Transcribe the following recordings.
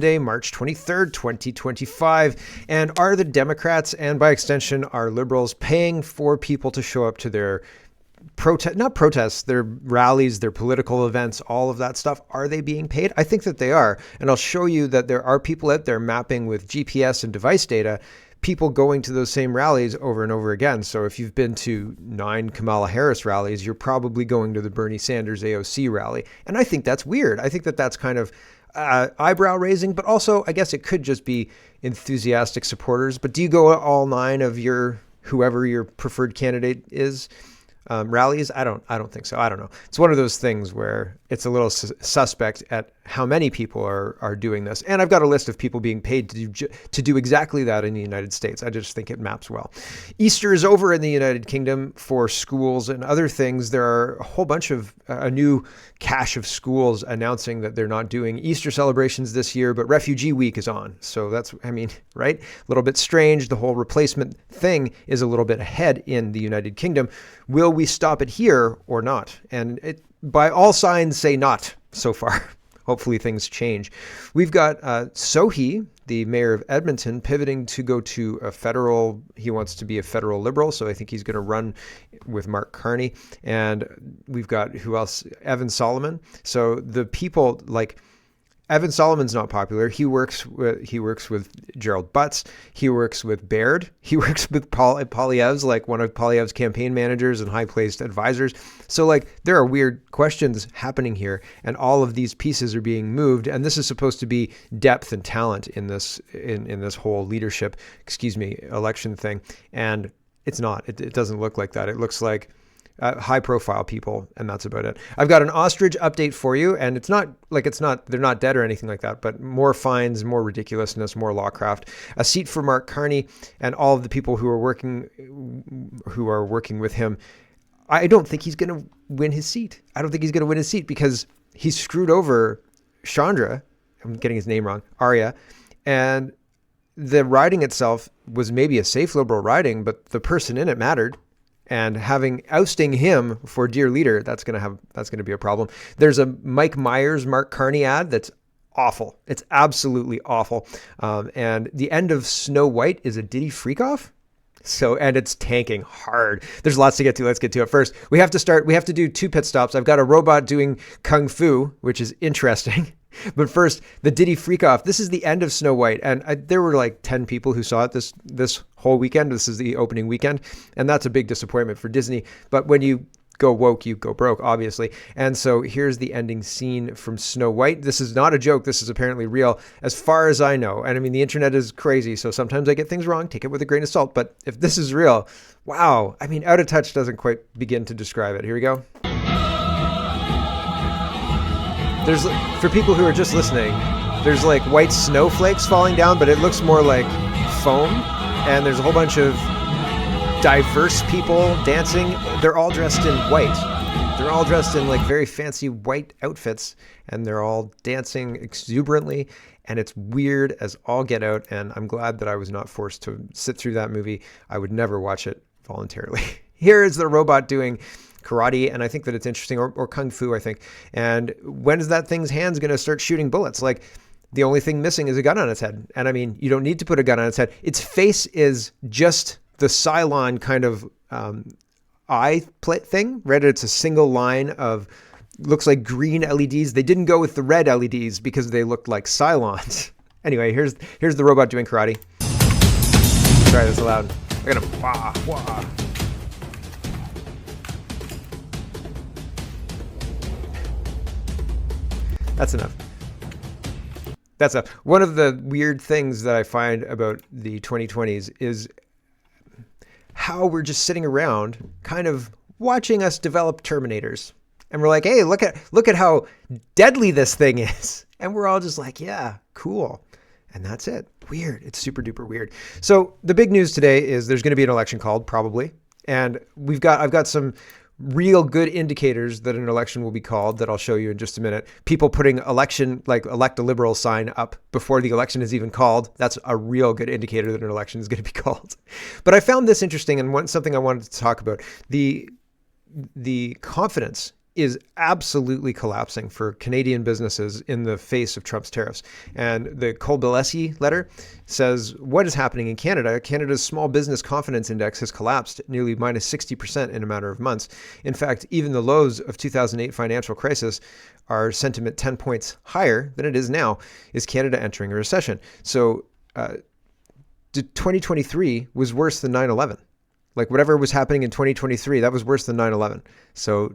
Monday, March 23rd, 2025. And are the Democrats, and by extension our liberals, paying for people to show up to their not protests, their rallies, their political events, all of that stuff? Are they being paid? I think that they are. And I'll show you that there are people out there mapping with GPS and device data, people going to those same rallies over and over again. So if you've been to 9 Kamala Harris rallies, you're probably going to the Bernie Sanders AOC rally. And I think that's weird. I think that that's kind of eyebrow raising, but also I guess it could just be enthusiastic supporters. But do you go to all 9 of whoever your preferred candidate is rallies? I don't think so. I don't know. It's one of those things where it's a little suspect at how many people are doing this. And I've got a list of people being paid to do exactly that in the United States. I just think it maps well. Easter is over in the United Kingdom for schools and other things. There are a whole bunch of a new cache of schools announcing that they're not doing Easter celebrations this year, but Refugee Week is on. So that's, right? A little bit strange. The whole replacement thing is a little bit ahead in the United Kingdom. Will we stop it here or not? And it, by all signs, say not so far. Hopefully things change. We've got Sohi, the mayor of Edmonton, pivoting to go to he wants to be a federal liberal. So I think he's going to run with Mark Carney. And we've got, who else? Evan Solomon. So the people like Evan Solomon's not popular. He works with Gerald Butts. He works with Baird. He works with Poilievre's, like one of Poilievre's campaign managers and high-placed advisors. So like there are weird questions happening here, and all of these pieces are being moved. And this is supposed to be depth and talent in this whole leadership, election thing. And it's not. It doesn't look like that. It looks like high-profile people, and that's about it. I've got an Ostrich update for you, and they're not dead or anything like that, but more fines, more ridiculousness, more lawcraft. A seat for Mark Carney and all of the people who are working with him. I don't think he's going to win his seat. I don't think he's going to win his seat because he screwed over Chandra. I'm getting his name wrong. Arya, and the riding itself was maybe a safe liberal riding, but the person in it mattered. And ousting him for dear leader, that's going to be a problem. There's a Mike Myers, Mark Carney ad that's awful. It's absolutely awful. And the end of Snow White is a Diddy freak-off. And it's tanking hard. There's lots to get to. Let's get to it. First, we have to do 2 pit stops. I've got a robot doing Kung Fu, which is interesting. But first, the Diddy freak-off. This is the end of Snow White. And there were like 10 people who saw it this whole weekend. This is the opening weekend. And that's a big disappointment for Disney. But when you go woke, you go broke, obviously. And so here's the ending scene from Snow White. This is not a joke. This is apparently real, as far as I know. And the internet is crazy, so sometimes I get things wrong. Take it with a grain of salt. But if this is real, wow. Out of touch doesn't quite begin to describe it. Here we go. For people who are just listening, there's like white snowflakes falling down, but it looks more like foam. And there's a whole bunch of diverse people dancing. They're all dressed in white. They're all dressed in like very fancy white outfits, and they're all dancing exuberantly. And it's weird as all get out. And I'm glad that I was not forced to sit through that movie. I would never watch it voluntarily. Here is the robot doing karate, and I think that it's interesting, or kung fu, I think. And when is that thing's hands going to start shooting bullets? Like, the only thing missing is a gun on its head. And you don't need to put a gun on its head. Its face is just the Cylon kind of eye plate thing, right? It's a single line of, looks like green LEDs. They didn't go with the red LEDs because they looked like Cylons. Anyway, here's the robot doing karate. Sorry, that's loud. I gotta wah, wah. That's enough. One of the weird things that I find about the 2020s is how we're just sitting around kind of watching us develop Terminators. And we're like, hey, look at how deadly this thing is. And we're all just like, yeah, cool. And that's it. Weird. It's super duper weird. So the big news today is there's going to be an election called, probably. And I've got some real good indicators that an election will be called that I'll show you in just a minute. People putting election, like elect a liberal sign up before the election is even called. That's a real good indicator that an election is going to be called. But I found this interesting, and something I wanted to talk about. The confidence is absolutely collapsing for Canadian businesses in the face of Trump's tariffs. And the Odyssey letter says, what is happening in Canada? Canada's small business confidence index has collapsed nearly minus 60% in a matter of months. In fact, even the lows of 2008 financial crisis are sentiment 10 points higher than it is now. Is Canada entering a recession? So 2023 was worse than 9/11. Like whatever was happening in 2023, that was worse than 9/11. So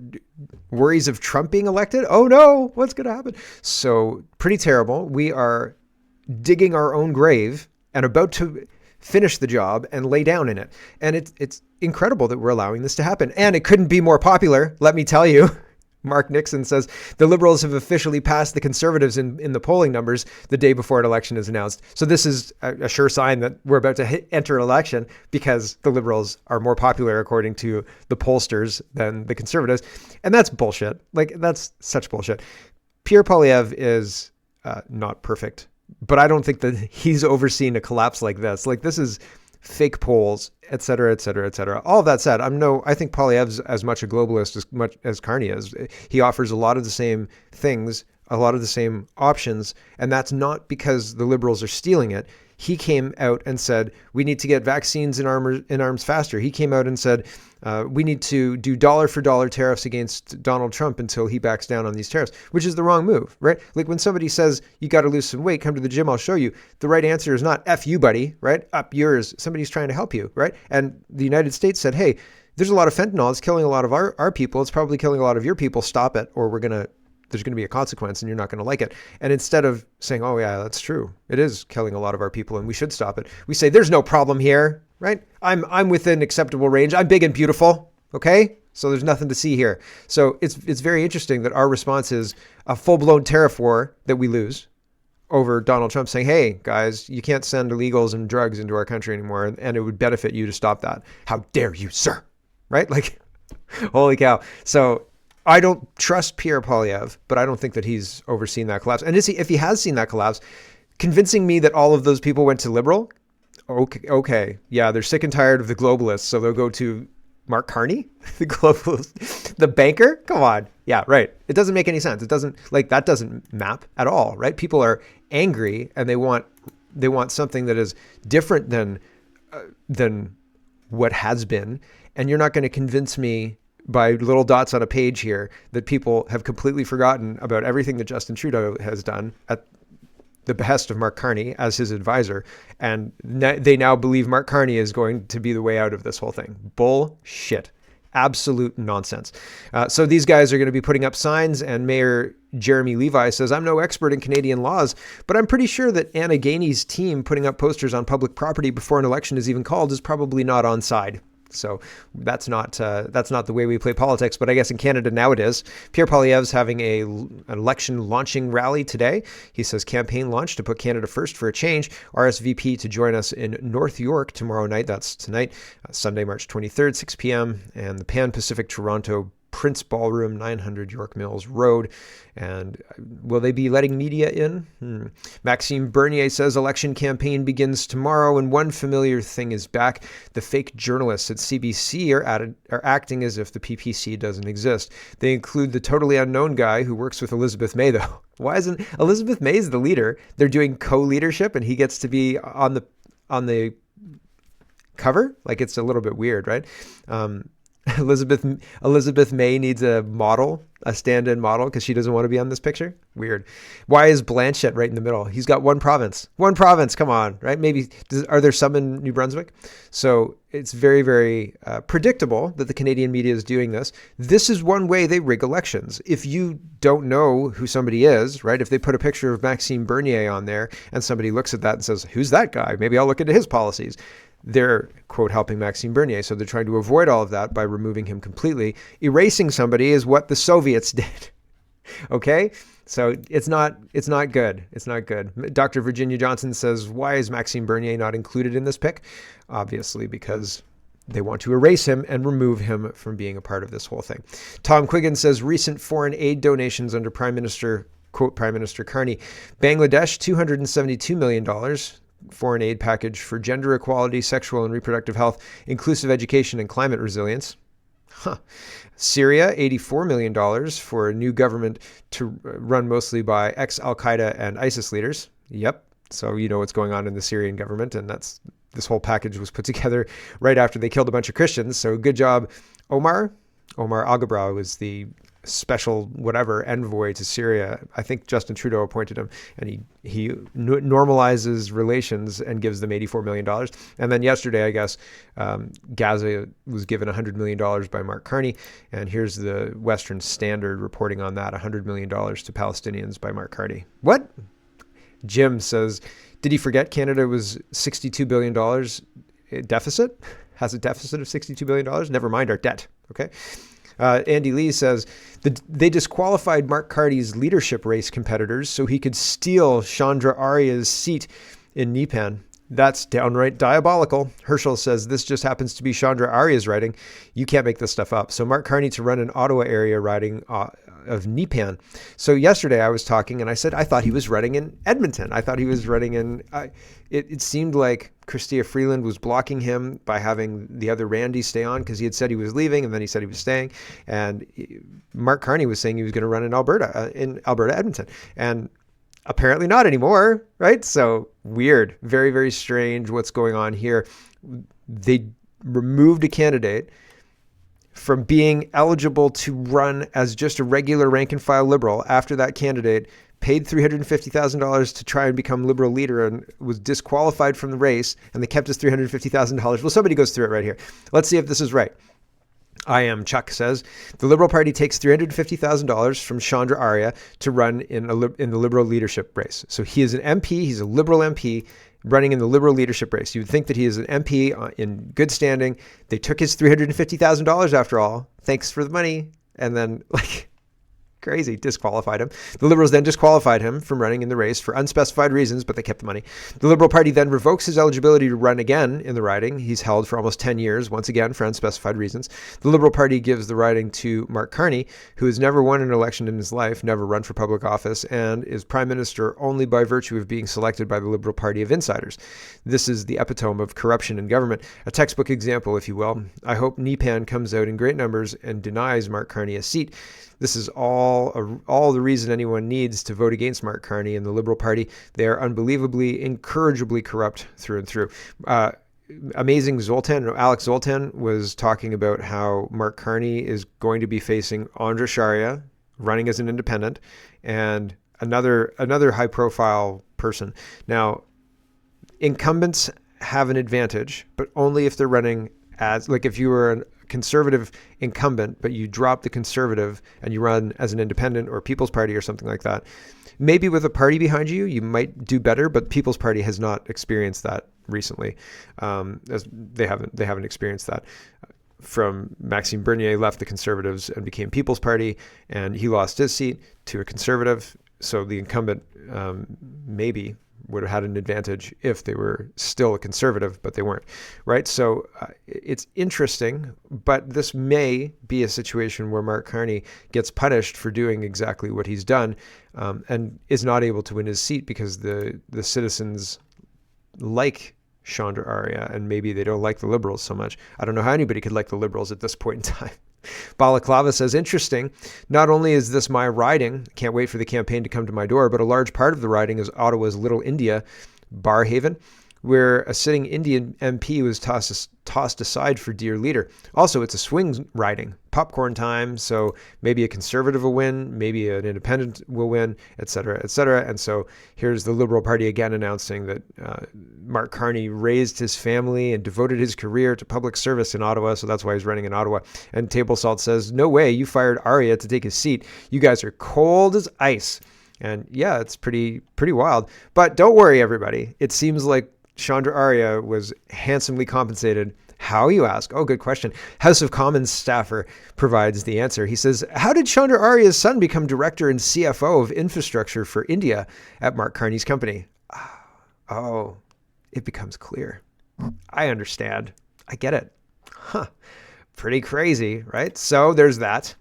worries of Trump being elected? Oh no, what's going to happen? So pretty terrible. We are digging our own grave and about to finish the job and lay down in it. And it's incredible that we're allowing this to happen. And it couldn't be more popular, let me tell you. Mark Nixon says the Liberals have officially passed the Conservatives in the polling numbers the day before an election is announced. So this is a sure sign that we're about to enter an election because the Liberals are more popular according to the pollsters than the Conservatives. And that's bullshit. Like, that's such bullshit. Pierre Poilievre is not perfect, but I don't think that he's overseen a collapse like this. Like, this is fake polls, et cetera, et cetera, et cetera. All of that said, I think Poilievre's as much a globalist as much as Carney is. He offers a lot of the same things, a lot of the same options, and that's not because the Liberals are stealing it. He came out and said, we need to get vaccines in arms faster. He came out and said, we need to do dollar for dollar tariffs against Donald Trump until he backs down on these tariffs, which is the wrong move, right? Like when somebody says, you got to lose some weight, come to the gym, I'll show you. The right answer is not F you, buddy, right? Up yours. Somebody's trying to help you, right? And the United States said, hey, there's a lot of fentanyl. It's killing a lot of our people. It's probably killing a lot of your people. Stop it, or there's going to be a consequence and you're not going to like it. And instead of saying, oh yeah, that's true, it is killing a lot of our people and we should stop it, we say, there's no problem here, right? I'm within acceptable range. I'm big and beautiful. Okay. So there's nothing to see here. So it's very interesting that our response is a full-blown tariff war that we lose over Donald Trump saying, hey guys, you can't send illegals and drugs into our country anymore. And it would benefit you to stop that. How dare you, sir? Right? Like, holy cow. So I don't trust Pierre Poilievre, but I don't think that he's overseen that collapse. And if he has seen that collapse, convincing me that all of those people went to Liberal, okay, yeah, they're sick and tired of the globalists, so they'll go to Mark Carney, the globalist, the banker. Come on, yeah, right. It doesn't make any sense. It doesn't that doesn't map at all, right? People are angry and they want something that is different than what has been, and you're not going to convince me by little dots on a page here that people have completely forgotten about everything that Justin Trudeau has done at the behest of Mark Carney as his advisor. And they now believe Mark Carney is going to be the way out of this whole thing. Bullshit. Absolute nonsense. So these guys are going to be putting up signs, and Mayor Jeremy Levi says, I'm no expert in Canadian laws, but I'm pretty sure that Anna Gainey's team putting up posters on public property before an election is even called is probably not on side. So that's not the way we play politics, but I guess in Canada now it is. Pierre Poilievre's having an election launching rally today. He says campaign launch to put Canada first for a change. RSVP to join us in North York tomorrow night. That's tonight, Sunday, March 23rd, 6 p.m. and the Pan Pacific Toronto Prince Ballroom, 900 York Mills Road. And will they be letting media in? Maxime Bernier says election campaign begins tomorrow, and one familiar thing is back. The fake journalists at CBC are acting as if the PPC doesn't exist. They include the totally unknown guy who works with Elizabeth May, though. Why isn't Elizabeth May's the leader? They're doing co-leadership, and he gets to be on the cover? Like, it's a little bit weird, right? Elizabeth May needs a stand-in model because she doesn't want to be on this picture. Weird. Why is Blanchet right in the middle? He's got one province. Come on, right? Maybe are there some in New Brunswick? So it's very, very predictable that the Canadian media is doing this. This is one way they rig elections. If you don't know who somebody is, right? If they put a picture of Maxime Bernier on there and somebody looks at that and says, "Who's that guy? Maybe I'll look into his policies." They're, quote, helping Maxime Bernier. So they're trying to avoid all of that by removing him completely. Erasing somebody is what the Soviets did. Okay? So it's not good. It's not good. Dr. Virginia Johnson says, why is Maxime Bernier not included in this pick? Obviously, because they want to erase him and remove him from being a part of this whole thing. Tom Quiggin says, recent foreign aid donations under Prime Minister, quote, Prime Minister Carney. Bangladesh, $272 million. Foreign aid package for gender equality, sexual and reproductive health, inclusive education, and climate resilience. Huh. Syria, $84 million for a new government to run mostly by ex-Al-Qaeda and ISIS leaders. Yep. So you know what's going on in the Syrian government, and this whole package was put together right after they killed a bunch of Christians. So good job, Omar. Omar Al-Gabra was the special whatever envoy to Syria. I think Justin Trudeau appointed him, and he normalizes relations and gives them $84 million. And then yesterday, I guess, Gaza was given $100 million by Mark Carney. And here's the Western Standard reporting on that, $100 million to Palestinians by Mark Carney. What? Jim says, did he forget Canada was $62 billion deficit? Has a deficit of $62 billion? Never mind our debt. Okay. Andy Lee says they disqualified Mark Carney's leadership race competitors so he could steal Chandra Arya's seat in Neepan. That's downright diabolical. Herschel says this just happens to be Chandra Arya's riding. You can't make this stuff up. So Mark Carney to run an Ottawa area riding of Neepan. So yesterday I was talking and I said I thought he was running in Edmonton. I thought he was running in... It seemed like Chrystia Freeland was blocking him by having the other Randy stay on because he had said he was leaving and then he said he was staying. And Mark Carney was saying he was going to run in Alberta Edmonton. And apparently not anymore, right? So weird, very, very strange what's going on here. They removed a candidate from being eligible to run as just a regular rank and file Liberal after that candidate paid $350,000 to try and become Liberal leader and was disqualified from the race, and they kept his $350,000. Well, somebody goes through it right here. Let's see if this is right. I am Chuck says the Liberal Party takes $350,000 from Chandra Arya to run in the Liberal leadership race. So he is an MP. He's a Liberal MP running in the Liberal leadership race. You would think that he is an MP in good standing. They took his $350,000 after all. Thanks for the money. And then crazy, disqualified him. The Liberals then disqualified him from running in the race for unspecified reasons, but they kept the money. The Liberal Party then revokes his eligibility to run again in the riding. He's held for almost 10 years, once again, for unspecified reasons. The Liberal Party gives the riding to Mark Carney, who has never won an election in his life, never run for public office, and is Prime Minister only by virtue of being selected by the Liberal Party of insiders. This is the epitome of corruption in government, a textbook example, if you will. I hope Neepan comes out in great numbers and denies Mark Carney a seat. This is all the reason anyone needs to vote against Mark Carney and the Liberal Party. They are unbelievably, incorrigibly corrupt through and through. Amazing Alex Zoltan was talking about how Mark Carney is going to be facing Andra Sharia, running as an independent, and another high-profile person. Now, incumbents have an advantage, but only if they're running as, if you were a conservative incumbent, but you drop the conservative and you run as an independent or People's Party or something like that. Maybe with a party behind you, you might do better, but People's Party has not experienced that recently. As they haven't experienced that. From Maxime Bernier left the Conservatives and became People's Party, and he lost his seat to a Conservative. So the incumbent maybe would have had an advantage if they were still a Conservative, but they weren't, right? So it's interesting, but this may be a situation where Mark Carney gets punished for doing exactly what he's done, and is not able to win his seat because the citizens like Chandra Arya, and maybe they don't like the Liberals so much. I don't know how anybody could like the Liberals at this point in time. Balaclava says, interesting. Not only is this my riding, can't wait for the campaign to come to my door, but a large part of the riding is Ottawa's Little India, Barhaven, where a sitting Indian MP was tossed aside for dear leader. Also, it's a swing riding, popcorn time, so maybe a Conservative will win, maybe an Independent will win, et cetera, et cetera. And so here's the Liberal Party again announcing that Mark Carney raised his family and devoted his career to public service in Ottawa, so that's why he's running in Ottawa. And Table Salt says, no way, you fired Arya to take his seat. You guys are cold as ice. And yeah, it's pretty wild. But don't worry, everybody. It seems like Chandra Arya was handsomely compensated. How, you ask? Oh, good question. House of Commons staffer provides the answer. He says, how did Chandra Arya's son become director and CFO of infrastructure for India at Mark Carney's company? Oh, it becomes clear. I understand. I get it. Pretty crazy, right? So there's that,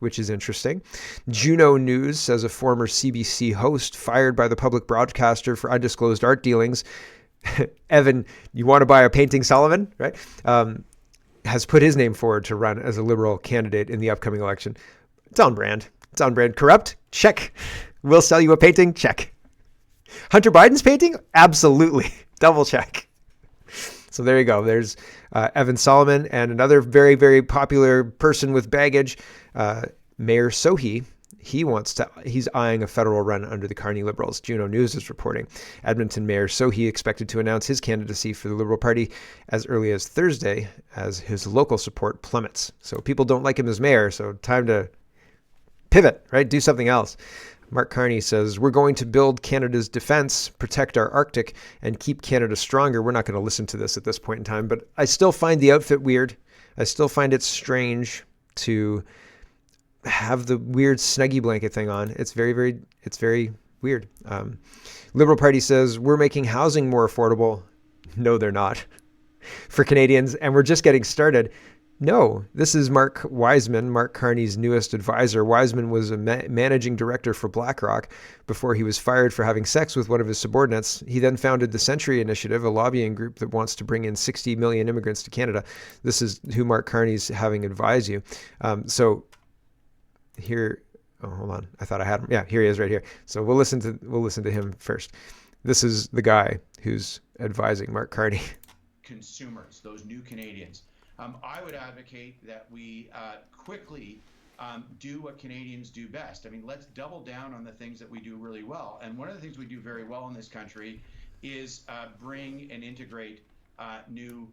which is interesting. Juno News says a former CBC host fired by the public broadcaster for undisclosed art dealings. Evan, you want to buy a painting, Sullivan, right? has put his name forward to run as a Liberal candidate in the upcoming election. It's on brand. It's on brand. Corrupt? Check. We'll sell you a painting? Check. Hunter Biden's painting? Absolutely. Double check. So there you go. There's Evan Solomon and another very, very popular person with baggage, Mayor Sohi. He's eyeing a federal run under the Carney Liberals. Juno News is reporting. Edmonton Mayor Sohi expected to announce his candidacy for the Liberal Party as early as Thursday as his local support plummets. So people don't like him as mayor, so time to pivot, right? Do something else. Mark Carney says, we're going to build Canada's defense, protect our Arctic, and keep Canada stronger. We're not going to listen to this at this point in time, but I still find the outfit weird. I still find it strange to have the weird Snuggie blanket thing on. It's very weird. Liberal Party says, we're making housing more affordable. No, they're not. For Canadians, and we're just getting started. No, this is Mark Wiseman, Mark Carney's newest advisor. Wiseman was a managing director for BlackRock before he was fired for having sex with one of his subordinates. He then founded the Century Initiative, a lobbying group that wants to bring in 60 million immigrants to Canada. This is who Mark Carney's having advise you. So here, oh, hold on. I thought I had him. Yeah, here he is right here. So we'll listen to him first. This is the guy who's advising Mark Carney. Consumers, those new Canadians. I would advocate that we quickly do what Canadians do best. I mean, let's double down on the things that we do really well. And one of the things we do very well in this country is bring and integrate new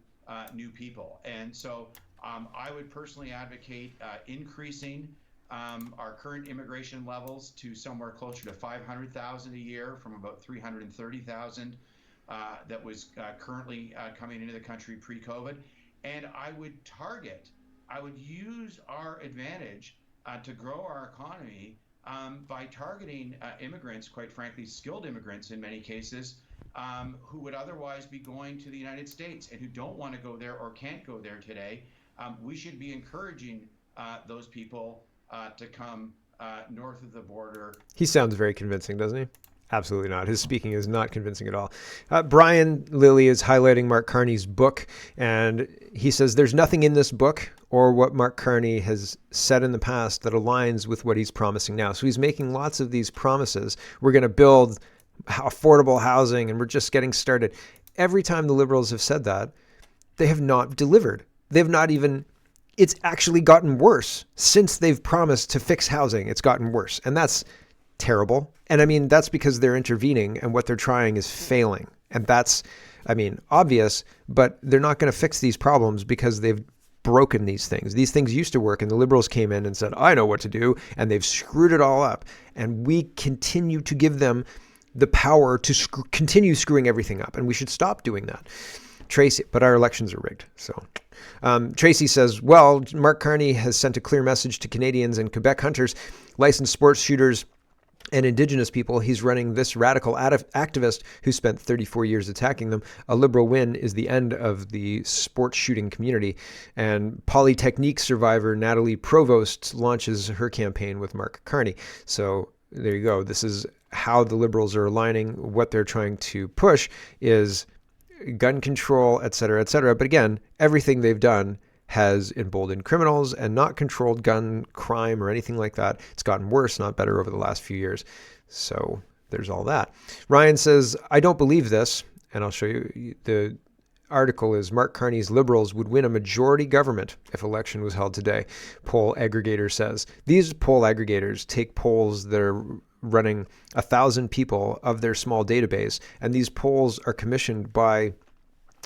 people. And so I would personally advocate increasing our current immigration levels to somewhere closer to 500,000 a year from about 330,000 that was currently coming into the country pre-COVID. And I would use our advantage to grow our economy by targeting immigrants, quite frankly, skilled immigrants in many cases, who would otherwise be going to the United States and who don't want to go there or can't go there today. We should be encouraging those people to come north of the border. He sounds very convincing, doesn't he? Absolutely not. His speaking is not convincing at all. Brian Lilly is highlighting Mark Carney's book, and he says there's nothing in this book or what Mark Carney has said in the past that aligns with what he's promising now. So he's making lots of these promises. We're going to build affordable housing, and we're just getting started. Every time the Liberals have said that, they have not delivered. They've not even... It's actually gotten worse since they've promised to fix housing. It's gotten worse, and that's terrible. And I mean, that's because they're intervening and what they're trying is failing. And that's, I mean, obvious, but they're not going to fix these problems because they've broken these things. These things used to work and the Liberals came in and said, I know what to do. And they've screwed it all up. And we continue to give them the power to continue screwing everything up. And we should stop doing that. Tracy, but our elections are rigged. So Tracy says, well, Mark Carney has sent a clear message to Canadians and Quebec hunters, licensed sports shooters, and Indigenous people. He's running this radical activist who spent 34 years attacking them. A Liberal win is the end of the sports shooting community. And Polytechnique survivor Natalie Provost launches her campaign with Mark Carney. So there you go. This is how the Liberals are aligning. What they're trying to push is gun control, et cetera, et cetera. But again, everything they've done has emboldened criminals and not controlled gun crime or anything like that. It's gotten worse, not better over the last few years. So there's all that. Ryan says, I don't believe this. And I'll show you. The article is Mark Carney's Liberals would win a majority government if election was held today. Poll aggregator says. These poll aggregators take polls that are running 1,000 people of their small database. And these polls are commissioned by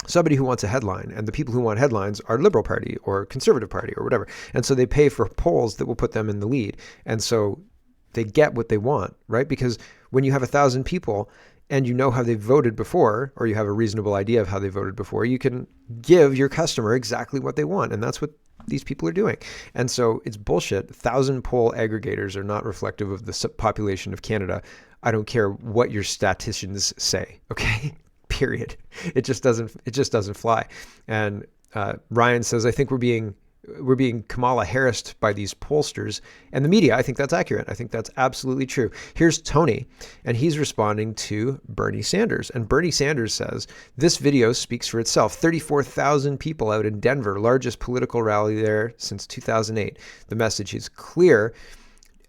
somebody who wants a headline, and the people who want headlines are Liberal Party or Conservative Party or whatever. And so they pay for polls that will put them in the lead. And so they get what they want, right? Because when you have 1,000 people and you know how they voted before, or you have a reasonable idea of how they voted before, you can give your customer exactly what they want. And that's what these people are doing. And so it's bullshit. 1,000 poll aggregators are not reflective of the population of Canada. I don't care what your statisticians say, okay? Period. It just doesn't fly. And Ryan says, I think we're being we're being Kamala Harrised by these pollsters and the media. I think that's accurate. I think that's absolutely true. Here's Tony, and he's responding to Bernie Sanders. And Bernie Sanders says, this video speaks for itself. 34,000 people out in Denver, largest political rally there since 2008. The message is clear.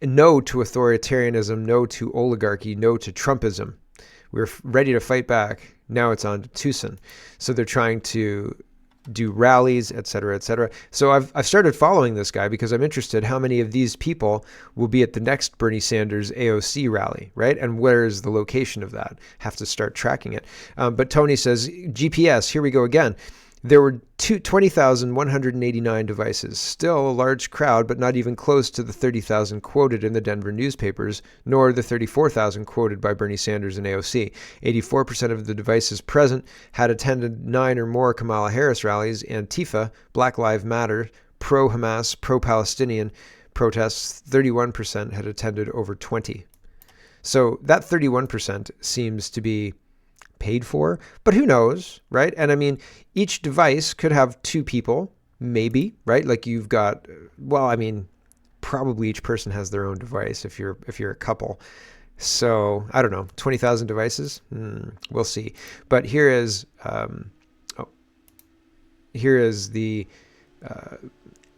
No to authoritarianism, no to oligarchy, no to Trumpism. We're ready to fight back. Now it's on to Tucson. So they're trying to do rallies, et cetera, et cetera. So I've started following this guy because I'm interested how many of these people will be at the next Bernie Sanders AOC rally, right? And where is the location of that? Have to start tracking it. But Tony says, GPS, here we go again. There were 20,189 devices, still a large crowd, but not even close to the 30,000 quoted in the Denver newspapers, nor the 34,000 quoted by Bernie Sanders and AOC. 84% of the devices present had attended 9 or more Kamala Harris rallies. Antifa, Black Lives Matter, pro-Hamas, pro-Palestinian protests, 31% had attended over 20. So that 31% seems to be paid for, but who knows, right? And I mean, each device could have 2 people, maybe, right? Like you've got, well, I mean, probably each person has their own device if you're a couple. So I don't know, 20,000 devices. We'll see. But here is the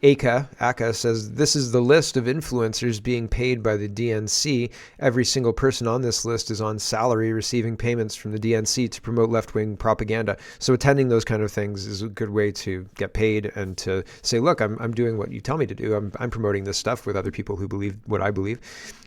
ACA says, this is the list of influencers being paid by the DNC. Every single person on this list is on salary, receiving payments from the DNC to promote left-wing propaganda. So attending those kind of things is a good way to get paid and to say, look, I'm doing what you tell me to do. I'm promoting this stuff with other people who believe what I believe,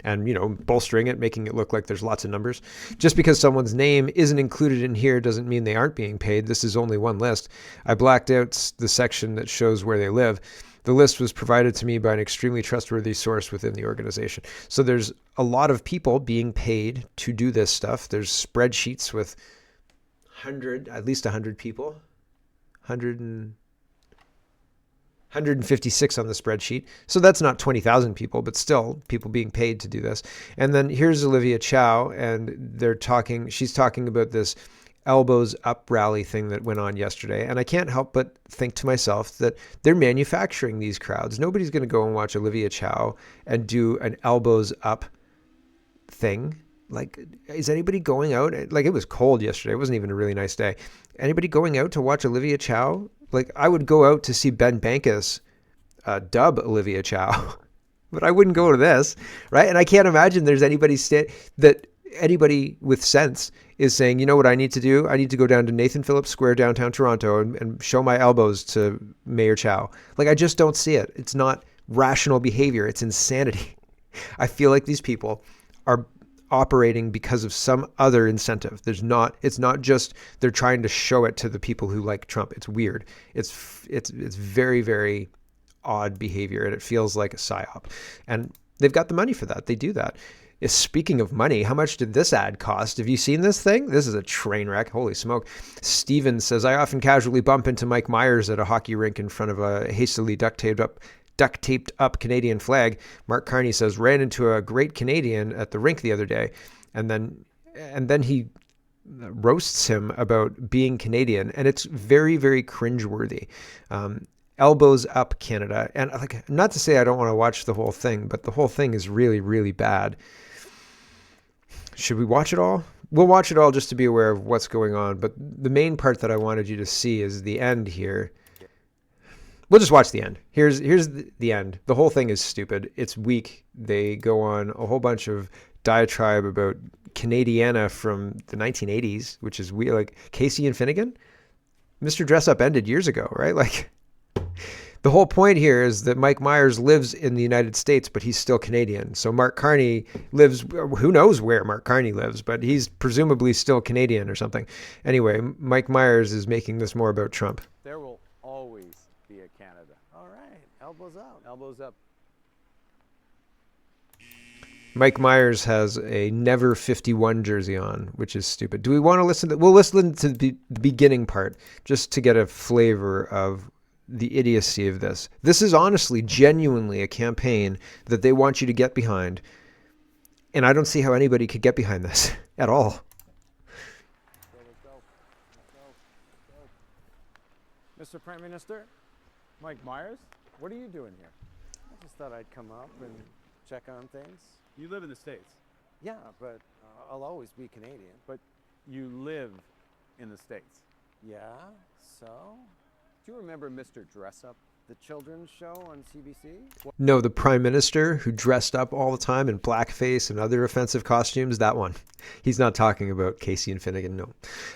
and, you know, bolstering it, making it look like there's lots of numbers. Just because someone's name isn't included in here doesn't mean they aren't being paid. This is only one list. I blacked out the section that shows where they live. The list was provided to me by an extremely trustworthy source within the organization. So there's a lot of people being paid to do this stuff. There's spreadsheets with at least 100 people, 156 on the spreadsheet. So that's not 20,000 people, but still people being paid to do this. And then here's Olivia Chow, and she's talking about this elbows up rally thing that went on yesterday. And I can't help but think to myself that they're manufacturing these crowds. Nobody's going to go and watch Olivia Chow and do an elbows up thing. Like, is anybody going out? Like, it was cold yesterday. It wasn't even a really nice day. Anybody going out to watch Olivia Chow? Like, I would go out to see Ben Bankus dub Olivia Chow, but I wouldn't go to this, right? And I can't imagine there's anybody anybody with sense is saying, you know what I need to do? I need to go down to Nathan Phillips Square, downtown Toronto, and show my elbows to Mayor Chow. Like, I just don't see it. It's not rational behavior. It's insanity. I feel like these people are operating because of some other incentive. It's not just they're trying to show it to the people who like Trump. It's weird. It's very, very odd behavior, and it feels like a psyop. And they've got the money for that. They do that. Speaking of money, how much did this ad cost? Have you seen this thing? This is a train wreck. Holy smoke. Steven says, I often casually bump into Mike Myers at a hockey rink in front of a hastily duct taped up Canadian flag. Mark Carney says, ran into a great Canadian at the rink the other day. And then he roasts him about being Canadian. And it's very, very cringeworthy. Elbows up Canada. And like, not to say I don't want to watch the whole thing, but the whole thing is really, really bad. Should we watch it all? We'll watch it all just to be aware of what's going on. But the main part that I wanted you to see is the end here. We'll just watch the end. Here's the end. The whole thing is stupid. It's weak. They go on a whole bunch of diatribe about Canadiana from the 1980s, which is weird. Like Casey and Finnegan. Mr. Dress Up ended years ago, right? Like, the whole point here is that Mike Myers lives in the United States, but he's still Canadian. So Mark Carney lives, who knows where Mark Carney lives, but he's presumably still Canadian or something. Anyway, Mike Myers is making this more about Trump. There will always be a Canada. All right, elbows up. Elbows up. Mike Myers has a Never 51 jersey on, which is stupid. Do we want to listen we'll listen to the beginning part just to get a flavor of the idiocy of this. This is honestly, genuinely a campaign that they want you to get behind. And I don't see how anybody could get behind this at all. Let's go. Mr. Prime Minister, Mike Myers. What are you doing here? I just thought I'd come up and check on things. You live in the States. Yeah, but I'll always be Canadian. But you live in the States. Yeah, so? Do you remember Mr. Dress Up, the children's show on CBC? No, the prime minister who dressed up all the time in blackface and other offensive costumes, that one. He's not talking about Casey and Finnegan, no.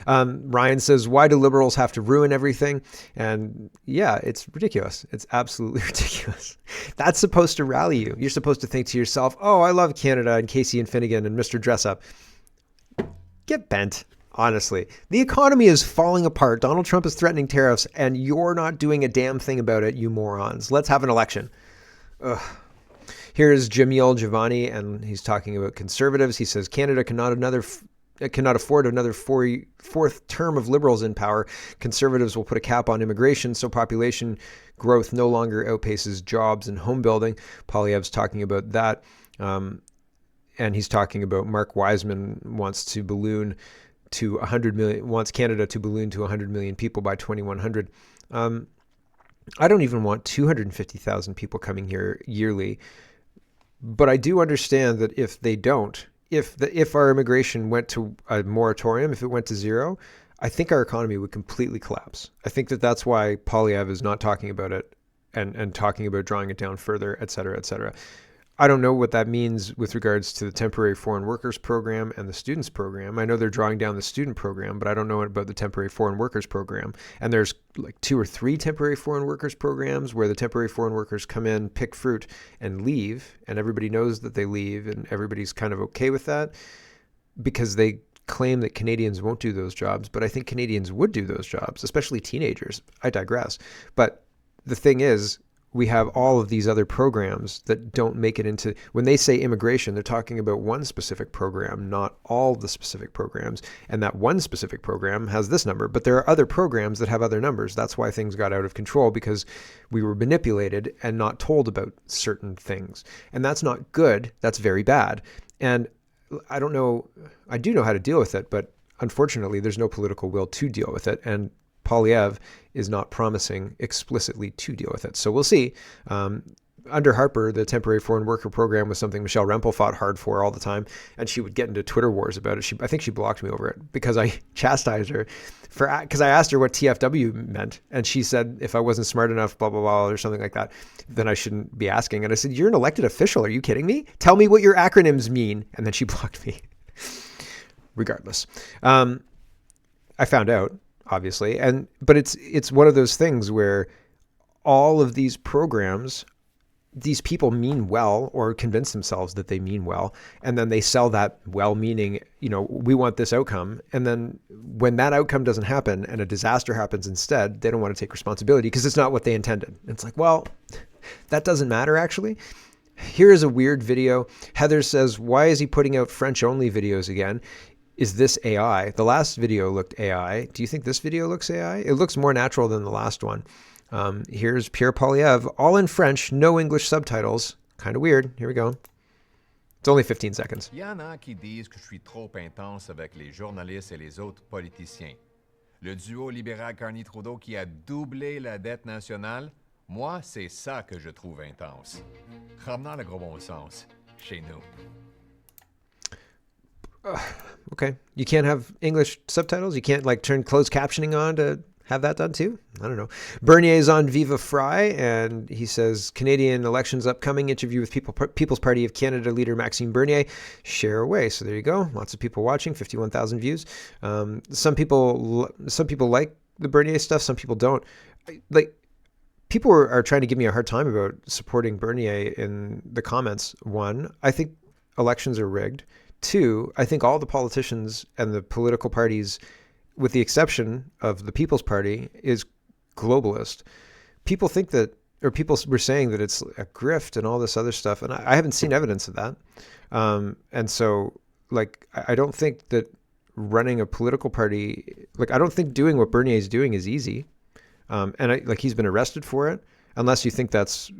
Ryan says, why do liberals have to ruin everything? And yeah, it's ridiculous. It's absolutely ridiculous. That's supposed to rally you. You're supposed to think to yourself, oh, I love Canada and Casey and Finnegan and Mr. Dress Up. Get bent. Honestly, the economy is falling apart. Donald Trump is threatening tariffs, and you're not doing a damn thing about it, you morons. Let's have an election. Ugh. Here's Jamil Giovanni, and he's talking about conservatives. He says Canada cannot afford another fourth term of liberals in power. Conservatives will put a cap on immigration, so population growth no longer outpaces jobs and home building. Poilievre's talking about that, and he's talking about Mark Wiseman wants to balloon to 100 million, wants Canada to balloon to 100 million people by 2100. I don't even want 250,000 people coming here yearly, but I do understand that if they don't, if our immigration went to a moratorium, if it went to zero, I think our economy would completely collapse. I think that that's why Poilievre is not talking about it and talking about drawing it down further, et cetera, et cetera. I don't know what that means with regards to the temporary foreign workers program and the students program. I know they're drawing down the student program, but I don't know about the temporary foreign workers program. And there's like 2 or 3 temporary foreign workers programs where the temporary foreign workers come in, pick fruit, and leave. And everybody knows that they leave, and everybody's kind of okay with that because they claim that Canadians won't do those jobs. But I think Canadians would do those jobs, especially teenagers. I digress. But the thing is, we have all of these other programs that don't make it into, when they say immigration, they're talking about one specific program, not all the specific programs. And that one specific program has this number, but there are other programs that have other numbers. That's why things got out of control, because we were manipulated and not told about certain things. And that's not good. That's very bad. And I don't know, I do know how to deal with it, but unfortunately there's no political will to deal with it. And Poilievre is not promising explicitly to deal with it. So we'll see. Under Harper, the temporary foreign worker program was something Michelle Rempel fought hard for all the time, and she would get into Twitter wars about it. I think she blocked me over it because I chastised her because I asked her what TFW meant, and she said if I wasn't smart enough, blah, blah, blah, or something like that, then I shouldn't be asking. And I said, you're an elected official. Are you kidding me? Tell me what your acronyms mean. And then she blocked me. Regardless. I found out, obviously. But it's one of those things where all of these programs, these people mean well or convince themselves that they mean well, and then they sell that well-meaning, we want this outcome. And then when that outcome doesn't happen and a disaster happens instead, they don't want to take responsibility because it's not what they intended. And it's like, well, that doesn't matter actually. Here is a weird video. Heather says, why is he putting out French-only videos again? Is this AI? The last video looked AI. Do you think this video looks AI? It looks more natural than the last one. Here's Pierre Poilievre, all in French, no English subtitles. Kind of weird. Here we go. It's only 15 seconds. Il y en a qui disent que je suis trop intense avec les journalistes et les autres politiciens. Le duo libéral Carney-Trudeau qui a doublé la dette nationale, moi, c'est ça que je trouve intense. Ramenant le gros bon sens, chez nous. Okay. You can't have English subtitles? You can't turn closed captioning on to have that done too? I don't know. Bernier's on Viva Fry, and he says, Canadian elections upcoming, interview with People's Party of Canada leader Maxime Bernier. Share away. So there you go. Lots of people watching, 51,000 views. Some people like the Bernier stuff. Some people don't. People are trying to give me a hard time about supporting Bernier in the comments. 1, I think elections are rigged. 2, I think all the politicians and the political parties, with the exception of the People's Party, is globalist. People think that, or people were saying that it's a grift and all this other stuff, and I haven't seen evidence of that. And so, I don't think that running a political party, I don't think doing what Bernier is doing is easy. And he's been arrested for it. unless you think that's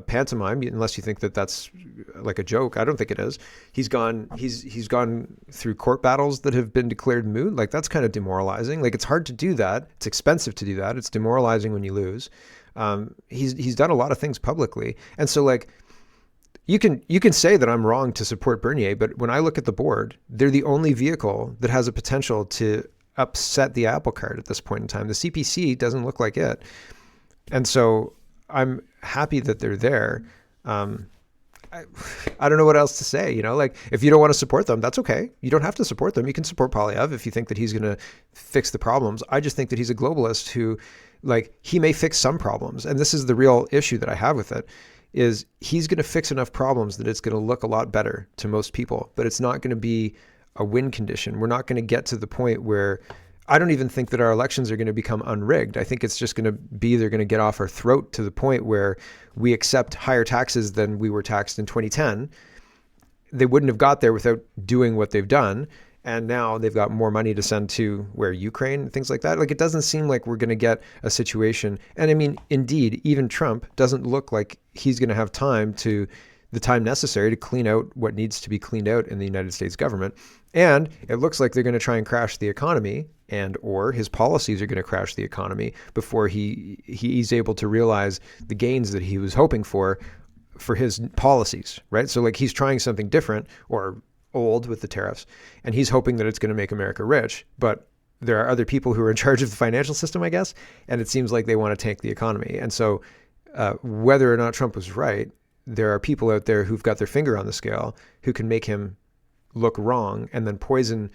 pantomime, unless you think that that's like a joke. I don't think it is. He's gone through court battles that have been declared moot. Like, that's kind of demoralizing. Like, it's hard to do that. It's expensive to do that. It's demoralizing when you lose. He's done a lot of things publicly. And so, like, you can say that I'm wrong to support Bernier, but when I look at the board, they're the only vehicle that has a potential to upset the apple cart at this point in time. The CPC doesn't look like it. And so I'm happy that they're there. I don't know what else to say, you know, like, if you don't want to support them, that's okay. You don't have to support them. You can support Poilievre if you think that he's going to fix the problems. I just think that he's a globalist who, like, he may fix some problems. And this is the real issue that I have with it, is he's going to fix enough problems that it's going to look a lot better to most people, but it's not going to be a win condition. We're not going to get to the point where, I don't even think that our elections are going to become unrigged. I think it's just going to be, they're going to get off our throat to the point where we accept higher taxes than we were taxed in 2010. They wouldn't have got there without doing what they've done. And now they've got more money to send to Ukraine, things like that. Like, it doesn't seem like we're going to get a situation. And I mean, indeed, even Trump doesn't look like he's going to have the time necessary to clean out what needs to be cleaned out in the United States government. And it looks like they're going to try and crash the economy, or his policies are going to crash the economy before he's able to realize the gains that he was hoping for his policies, right? So, like, he's trying something different or old with the tariffs, and he's hoping that it's going to make America rich. But there are other people who are in charge of the financial system, I guess, and it seems like they want to tank the economy. And so whether or not Trump was right, there are people out there who've got their finger on the scale who can make him look wrong and then poison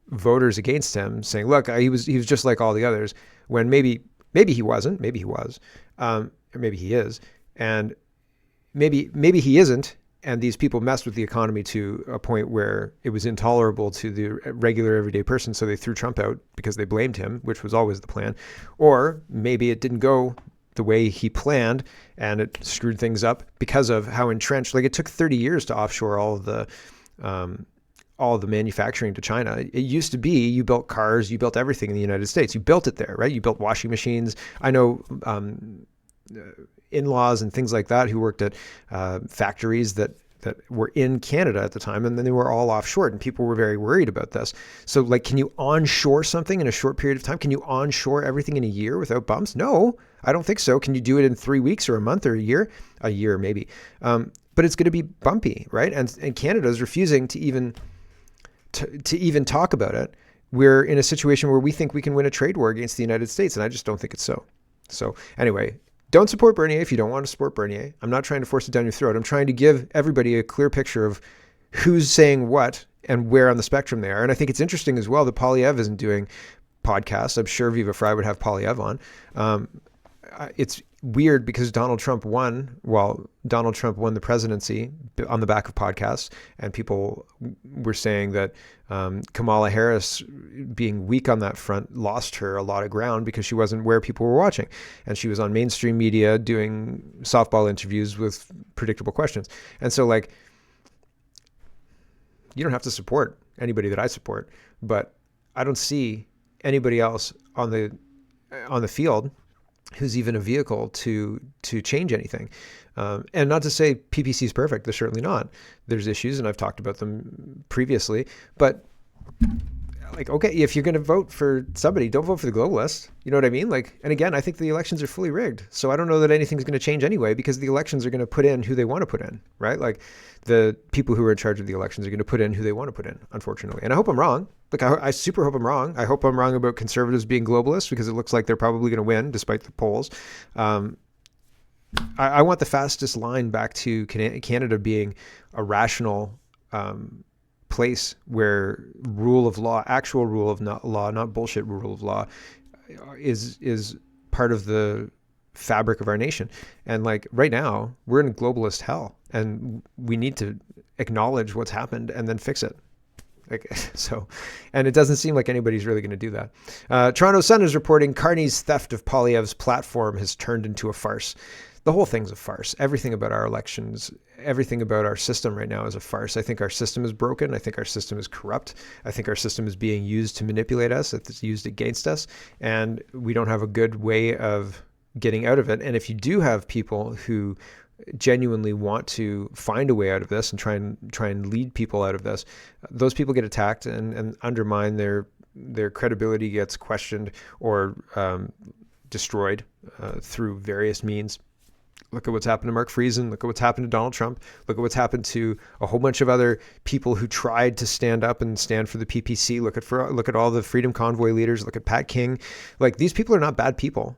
voters against him, saying, look, he was just like all the others, when maybe he wasn't, maybe he was, or maybe he is, and maybe he isn't. And these people messed with the economy to a point where it was intolerable to the regular everyday person. So they threw Trump out because they blamed him, which was always the plan. Or maybe it didn't go the way he planned and it screwed things up because of how entrenched, like, it took 30 years to offshore all of the manufacturing to China. It used to be, you built cars, you built everything in the United States. You built it there, right? You built washing machines. I know, in-laws and things like that who worked at factories that were in Canada at the time, and then they were all offshore, and people were very worried about this. So, like, can you onshore something in a short period of time? Can you onshore everything in a year without bumps? No, I don't think so. Can you do it in 3 weeks or a month or a year? A year, maybe. But it's going to be bumpy, right? And Canada is refusing to even talk about it. We're in a situation where we think we can win a trade war against the United States, and I just don't think it's so. So anyway, don't support Bernier if you don't want to support Bernier. I'm not trying to force it down your throat. I'm trying to give everybody a clear picture of who's saying what and where on the spectrum they are. And I think it's interesting as well that Poilievre isn't doing podcasts. I'm sure Viva Frei would have Poilievre on. It's weird because Donald Trump won the presidency on the back of podcasts, and people were saying that Kamala Harris, being weak on that front, lost her a lot of ground because she wasn't where people were watching, and she was on mainstream media doing softball interviews with predictable questions. And so, like, you don't have to support anybody that I support, but I don't see anybody else on the field who's even a vehicle to change anything. And not to say PPC is perfect. They're certainly not. There's issues, and I've talked about them previously. But, like, okay, if you're going to vote for somebody, don't vote for the globalists. You know what I mean? Like, and again, I think the elections are fully rigged. So I don't know that anything's going to change anyway, because the elections are going to put in who they want to put in, right? Like, the people who are in charge of the elections are going to put in who they want to put in, unfortunately. And I hope I'm wrong. Like, I super hope I'm wrong. I hope I'm wrong about conservatives being globalists, because it looks like they're probably going to win despite the polls. I want the fastest line back to Canada being a rational place where rule of law, actual rule of law, not bullshit rule of law, is part of the fabric of our nation. And, like, right now, we're in globalist hell, and we need to acknowledge what's happened and then fix it. Like, so, and it doesn't seem like anybody's really going to do that. Toronto Sun is reporting Carney's theft of Poilievre's platform has turned into a farce. The whole thing's a farce. Everything about our elections, everything about our system right now is a farce. I think our system is broken. I think our system is corrupt. I think our system is being used to manipulate us. It's used against us. And we don't have a good way of getting out of it. And if you do have people who genuinely want to find a way out of this and try and lead people out of this, those people get attacked and undermine their credibility gets questioned or destroyed through various means. Look at what's happened to Mark Friesen. Look at what's happened to Donald Trump. Look at what's happened to a whole bunch of other people who tried to stand up and stand for the PPC. Look at all the Freedom Convoy leaders. Look at Pat King. Like, these people are not bad people.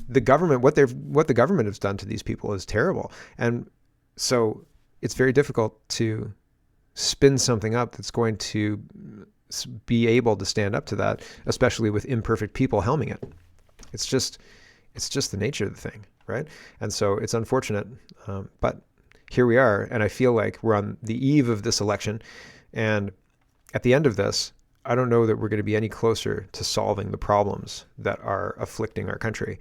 The government, what the government has done to these people is terrible. And so it's very difficult to spin something up that's going to be able to stand up to that, especially with imperfect people helming it. It's just the nature of the thing, right? And so it's unfortunate, but here we are, and I feel like we're on the eve of this election, and at the end of this, I don't know that we're going to be any closer to solving the problems that are afflicting our country,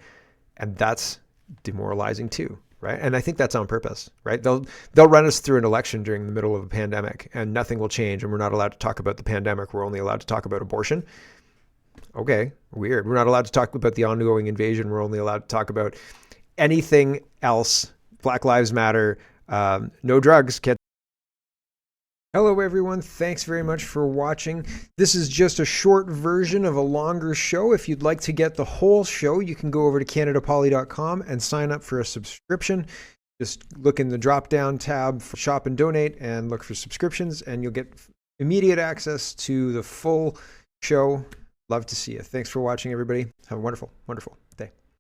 and that's demoralizing too, right? And I think that's on purpose, right? They'll run us through an election during the middle of a pandemic, and nothing will change, and we're not allowed to talk about the pandemic. We're only allowed to talk about abortion. Okay, weird. We're not allowed to talk about the ongoing invasion. We're only allowed to talk about anything else. Black Lives Matter. No drugs. Hello, everyone. Thanks very much for watching. This is just a short version of a longer show. If you'd like to get the whole show, you can go over to CanadaPoly.com and sign up for a subscription. Just look in the drop-down tab for Shop and Donate and look for subscriptions, and you'll get immediate access to the full show. Love to see you. Thanks for watching, everybody. Have a wonderful, wonderful day.